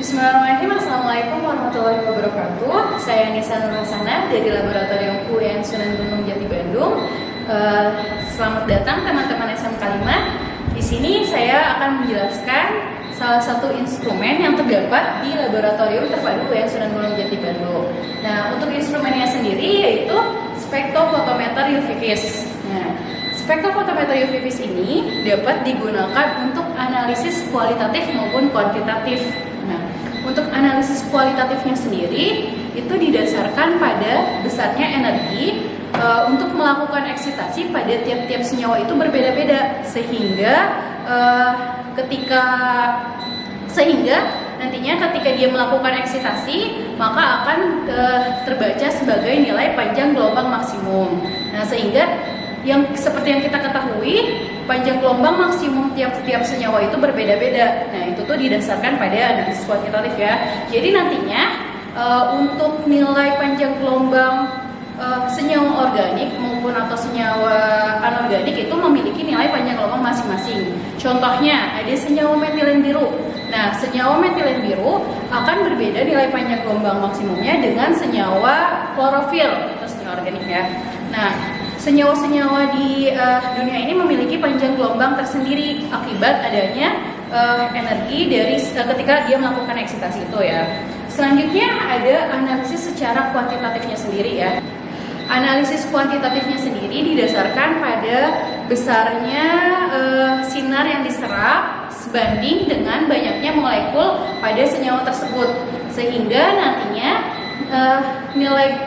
Bismillahirrahmanirrahim. Assalamualaikum warahmatullahi wabarakatuh. Saya Nisa Nurhasana dari Laboratorium UIN Sunan Gunung Jati Bandung. Selamat datang teman-teman SMK 5. Di sini saya akan menjelaskan salah satu instrumen yang terdapat di Laboratorium Terpadu UIN Sunan Gunung Jati Bandung. Nah, untuk instrumennya sendiri yaitu spektrofotometer UV-Vis. Nah, spektrofotometer UV-Vis ini dapat digunakan untuk analisis kualitatif maupun kuantitatif. Nah, untuk analisis kualitatifnya sendiri itu didasarkan pada besarnya energi untuk melakukan eksitasi pada tiap-tiap senyawa itu berbeda-beda sehingga nantinya ketika dia melakukan eksitasi maka akan terbaca sebagai nilai panjang gelombang maksimum. Nah, sehingga yang seperti yang kita ketahui, panjang gelombang maksimum tiap-tiap senyawa itu berbeda-beda. Nah, itu tuh didasarkan pada analisis kuantitatif ya. Jadi nantinya untuk nilai panjang gelombang senyawa organik maupun atau senyawa anorganik itu memiliki nilai panjang gelombang masing-masing. Contohnya ada senyawa metilen biru. Nah, senyawa metilen biru akan berbeda nilai panjang gelombang maksimumnya dengan senyawa klorofil, itu senyawa organik ya. Nah, senyawa-senyawa di dunia ini memiliki panjang gelombang tersendiri akibat adanya energi dari ketika dia melakukan eksitasi itu ya. Selanjutnya ada analisis secara kuantitatifnya sendiri ya. Analisis kuantitatifnya sendiri didasarkan pada besarnya sinar yang diserap sebanding dengan banyaknya molekul pada senyawa tersebut, sehingga nantinya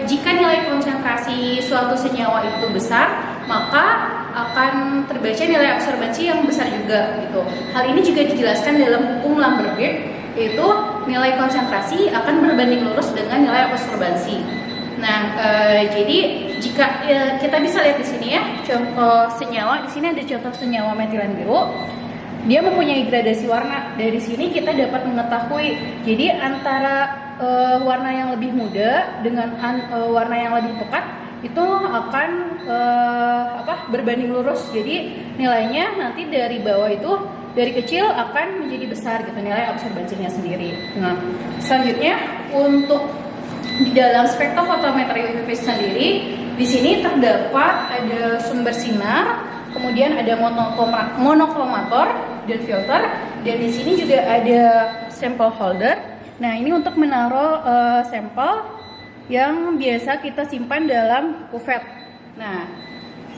jika nilai konsentrasi suatu senyawa itu besar, maka akan terbaca nilai absorbansi yang besar juga gitu. Hal ini juga dijelaskan dalam hukum Lambert-Beer, yaitu nilai konsentrasi akan berbanding lurus dengan nilai absorbansi. Nah, jadi jika kita bisa lihat di sini ya, contoh senyawa di sini ada contoh senyawa metilen biru. Dia mempunyai gradasi warna. Dari sini kita dapat mengetahui, jadi antara warna yang lebih muda dengan warna yang lebih pekat itu akan berbanding lurus. Jadi nilainya nanti dari bawah itu dari kecil akan menjadi besar gitu nilai absorbansinya sendiri. Nah, selanjutnya untuk di dalam spektrofotometer UV-Vis sendiri, di sini terdapat ada sumber sinar, kemudian ada monokromator dan filter, dan di sini juga ada sampel holder. Nah, ini untuk menaruh sampel yang biasa kita simpan dalam kuvet. Nah,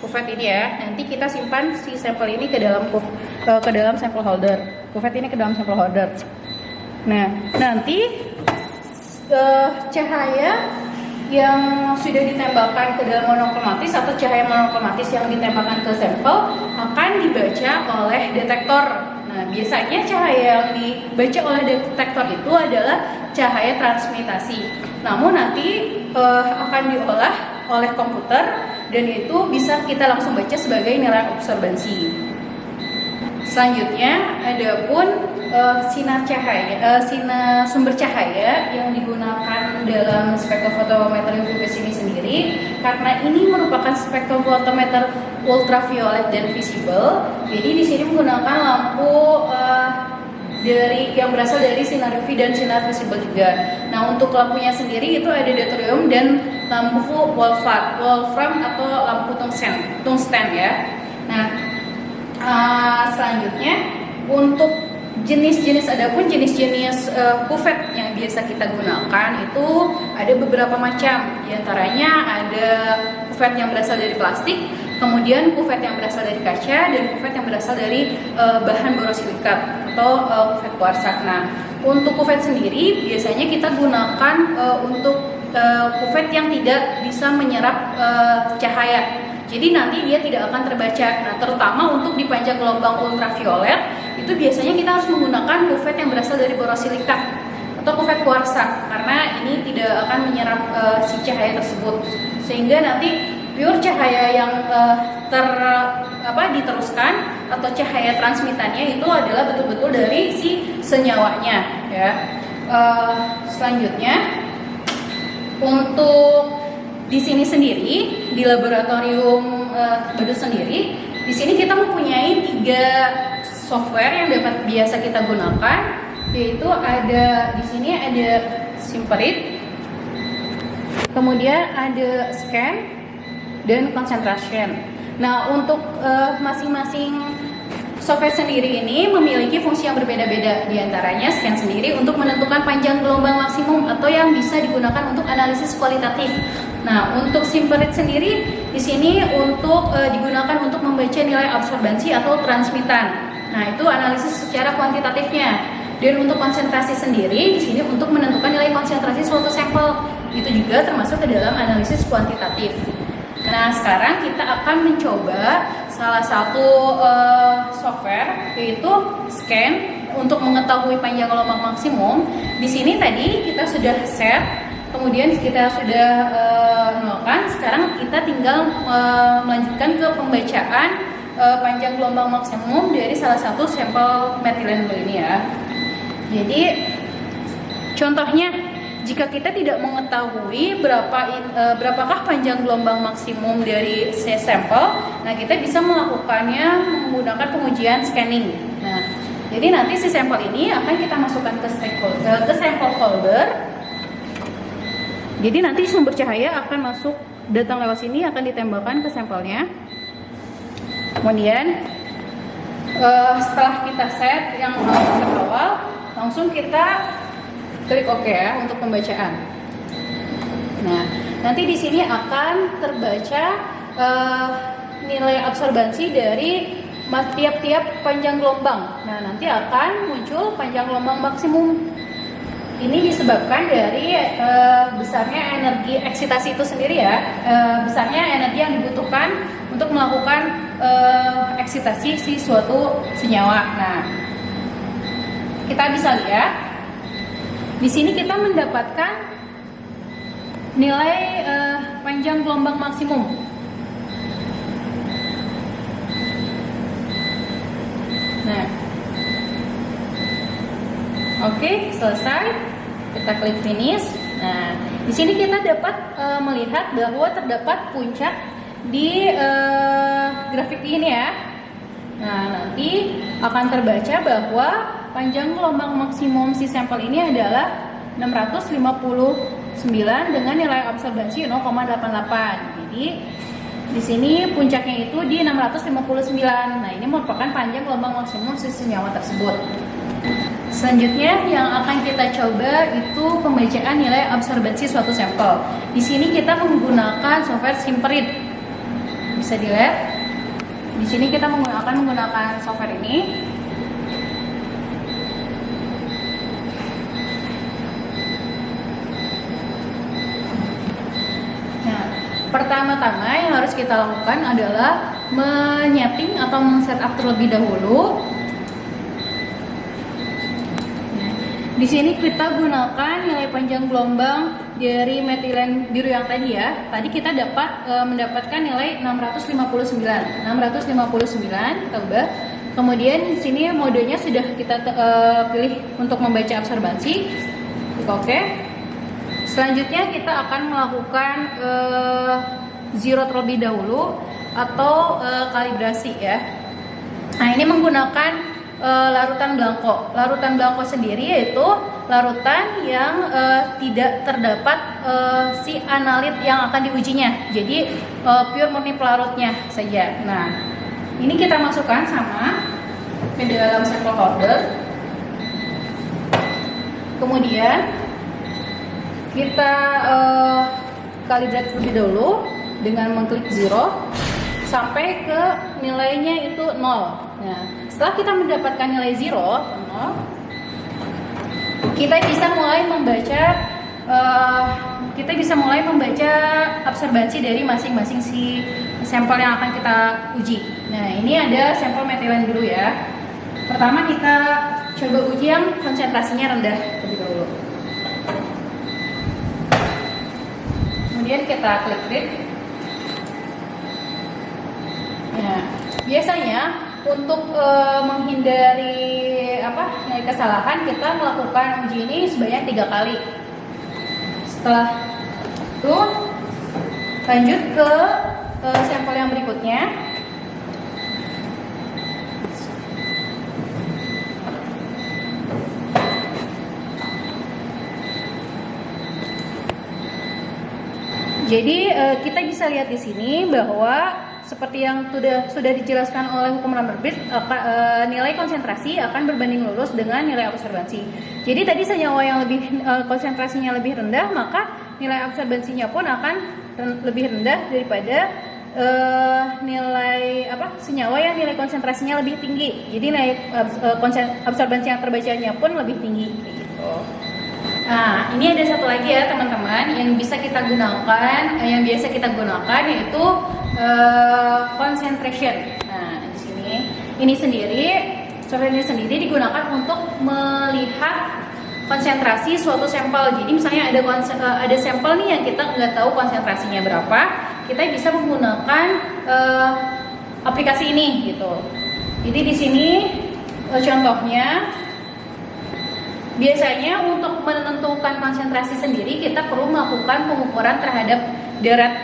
kuvet ini ya, nanti kita simpan si sampel ini ke dalam sampel holder. Kuvet ini ke dalam sampel holder. Nah, nanti cahaya yang sudah ditembakkan ke dalam monokromatis atau cahaya monokromatis yang ditembakkan ke sampel akan dibaca oleh detektor. Nah, biasanya cahaya yang dibaca oleh detektor itu adalah cahaya transmitasi. Namun nanti akan diolah oleh komputer dan itu bisa kita langsung baca sebagai nilai absorbansi. Selanjutnya ada pun sinar sumber cahaya yang digunakan dalam spektrofotometer UV-Vis ini sendiri, karena ini merupakan spektrofotometer ultraviolet dan visible. Jadi di sini menggunakan lampu yang berasal dari sinar UV dan sinar visible juga. Nah, untuk lampunya sendiri itu ada deuterium dan lampu wolfram atau lampu tungsten ya. Nah, selanjutnya untuk adapun jenis-jenis kuvet yang biasa kita gunakan itu ada beberapa macam. Di antaranya ada kuvet yang berasal dari plastik, kemudian kuvet yang berasal dari kaca, dan kuvet yang berasal dari bahan borosilikat atau kuvet kuarsa. Nah, untuk kuvet sendiri biasanya kita gunakan untuk kuvet yang tidak bisa menyerap cahaya. Jadi nanti dia tidak akan terbaca. Nah, terutama untuk di panjang gelombang ultraviolet itu biasanya kita harus menggunakan kuvet yang berasal dari borosilikat atau kuvet kuarsa, karena ini tidak akan menyerap si cahaya tersebut, sehingga nanti pure cahaya yang diteruskan atau cahaya transmitannya itu adalah betul-betul dari si senyawanya ya. Selanjutnya untuk di sini sendiri di laboratorium Bandung sendiri, di sini kita mempunyai 3 software yang biasa kita gunakan. yaitu ada di sini ada Simperit, kemudian ada Scan dan Concentration. Nah, untuk masing-masing software sendiri ini memiliki fungsi yang berbeda-beda. Di antaranya Scan sendiri untuk menentukan panjang gelombang maksimum atau yang bisa digunakan untuk analisis kualitatif. Nah, untuk Simperit sendiri di sini untuk digunakan untuk membaca nilai absorbansi atau transmitan. Nah, itu analisis secara kuantitatifnya. Dan untuk konsentrasi sendiri di sini untuk menentukan nilai konsentrasi suatu sampel. Itu juga termasuk ke dalam analisis kuantitatif. Nah, sekarang kita akan mencoba salah satu software, yaitu Scan untuk mengetahui panjang gelombang maksimum. Di sini tadi kita sudah set, kemudian kita sudah nolkan. Sekarang kita tinggal melanjutkan ke pembacaan panjang gelombang maksimum dari salah satu sampel metilen blue ini ya. Jadi contohnya, jika kita tidak mengetahui berapakah panjang gelombang maksimum dari sampel, nah kita bisa melakukannya menggunakan pengujian scanning. Nah, jadi nanti si sampel ini akan kita masukkan ke sampel folder. Jadi nanti sumber cahaya akan masuk, datang lewat sini, akan ditembakkan ke sampelnya. Kemudian setelah kita set yang awal, langsung kita klik OK ya untuk pembacaan. Nah, nanti di sini akan terbaca nilai absorbansi dari tiap-tiap panjang gelombang. Nah, nanti akan muncul panjang gelombang maksimum. Ini disebabkan dari besarnya energi eksitasi itu sendiri ya, besarnya energi yang dibutuhkan untuk melakukan eksitasi si suatu senyawa. Nah, kita bisa lihat di sini kita mendapatkan nilai panjang gelombang maksimum. Nah, oke, selesai. Kita klik finish. Nah, di sini kita dapat melihat bahwa terdapat puncak di grafik ini ya. Nah, nanti akan terbaca bahwa panjang gelombang maksimum si sampel ini adalah 659 dengan nilai absorbansi 0,88. Jadi di sini puncaknya itu di 659. Nah, ini merupakan panjang gelombang maksimum si senyawa tersebut. Selanjutnya yang akan kita coba itu pembacaan nilai absorbansi suatu sampel. Di sini kita menggunakan software Simperit. Bisa dilihat. Di sini kita menggunakan software ini. Nah, pertama-tama yang harus kita lakukan adalah menyeting atau men-setup terlebih dahulu. Di sini kita gunakan nilai panjang gelombang dari metilen biru yang tadi ya. Tadi kita dapat mendapatkan nilai 659. Kita ubah. Kemudian di sini modenya sudah kita pilih untuk membaca absorbansi. Klik OK. Selanjutnya kita akan melakukan zero terlebih dahulu atau kalibrasi ya. Nah, ini menggunakan larutan blanko. Larutan blanko sendiri yaitu larutan yang tidak terdapat si analit yang akan diujinya. Jadi pure murni pelarutnya saja. Nah, ini kita masukkan sama ke dalam sampel holder. Kemudian kita kalibrate terlebih dahulu dengan mengklik zero sampai ke nilainya itu 0. Nah, setelah kita mendapatkan nilai 0, kita bisa mulai membaca absorbansi dari masing-masing si sampel yang akan kita uji. Nah, ini ada sampel metilen biru ya. Pertama kita coba uji yang konsentrasinya rendah terlebih dahulu. Kemudian kita klik. Nah, biasanya untuk menghindari kesalahan, kita melakukan uji ini sebanyak 3 kali. Setelah itu lanjut ke sampel yang berikutnya. Jadi kita bisa lihat di sini bahwa seperti yang sudah dijelaskan oleh hukum Lambert, nilai konsentrasi akan berbanding lurus dengan nilai absorbansi. Jadi tadi senyawa yang lebih konsentrasinya lebih rendah, maka nilai absorbansinya pun akan lebih rendah daripada nilai senyawa yang nilai konsentrasinya lebih tinggi. Jadi nilai absorbansi yang terbacanya pun lebih tinggi gitu. Nah, ini ada satu lagi ya teman-teman yang bisa kita gunakan, yang biasa kita gunakan yaitu concentration. Nah, di sini ini sendiri digunakan untuk melihat konsentrasi suatu sampel. Jadi misalnya ada sampel nih yang kita nggak tahu konsentrasinya berapa, kita bisa menggunakan aplikasi ini gitu. Jadi di sini contohnya, biasanya untuk menentukan konsentrasi sendiri kita perlu melakukan pengukuran terhadap deret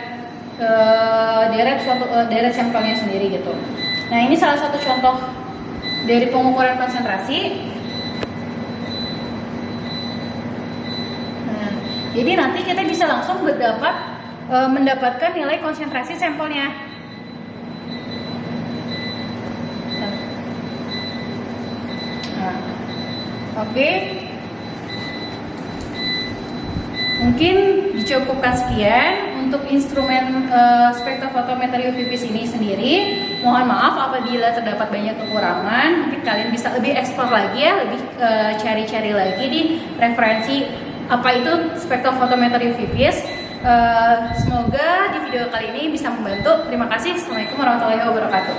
sampelnya sendiri gitu. Nah, ini salah satu contoh dari pengukuran konsentrasi. Jadi nanti kita bisa langsung mendapatkan nilai konsentrasi sampelnya. Nah, oke. Mungkin dicukupkan sekian untuk instrumen spektrofotometri UV-Vis ini sendiri. Mohon maaf apabila terdapat banyak kekurangan. Mungkin kalian bisa lebih eksplor lagi ya, lebih cari-cari lagi di referensi apa itu spektrofotometri UV-Vis. Semoga di video kali ini bisa membantu. Terima kasih. Assalamualaikum warahmatullahi wabarakatuh.